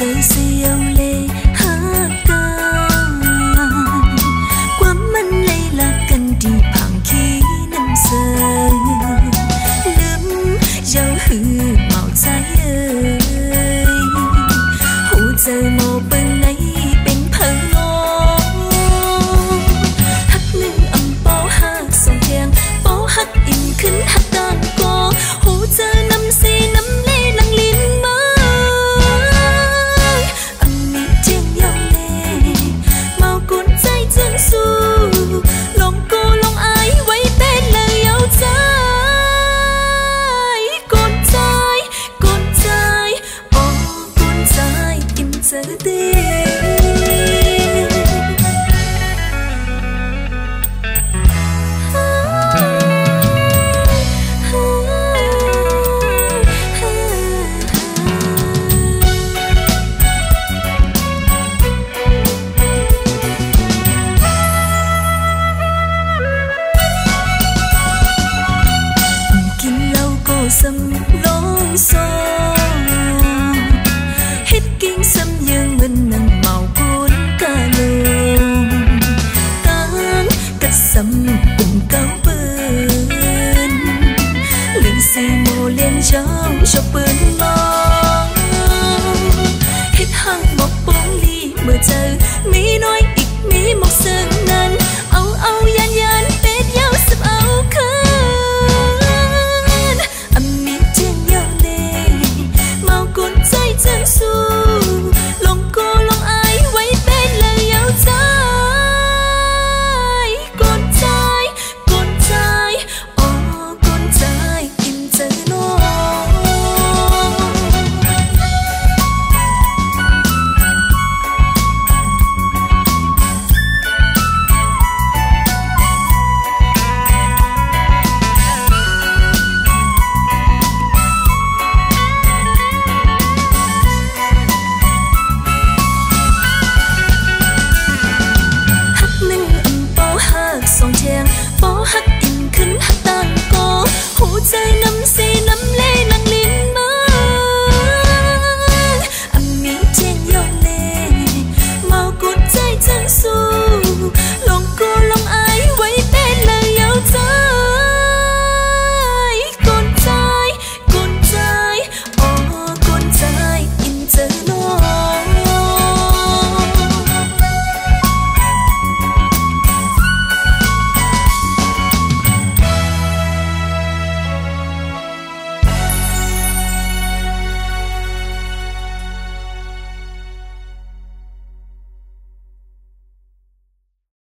giờ siêu lê hát ca quá mình lấy là cần đi bằng khi năm giờ lướm dấu hư màu trái ơi hụ giờ mồ bên ấy bên phở lo hát nâng âm bó hát song thang bó hát in khấn hát đàn co hụ giờ năm xì năm lê lăng liên mơ âm mi trên nhau lê màu cuốn dây dương su lòng cô lòng ái quay tên lời yêu trai con trai ô con trai im giờ tên sâm lông son hết kinh sâm nhưng mình nằm màu cuốn ca lương tán cắt sâm cùng cao bên lưng xe mồ lên trong cho bên mong hết hăng một bóng ly mưa trời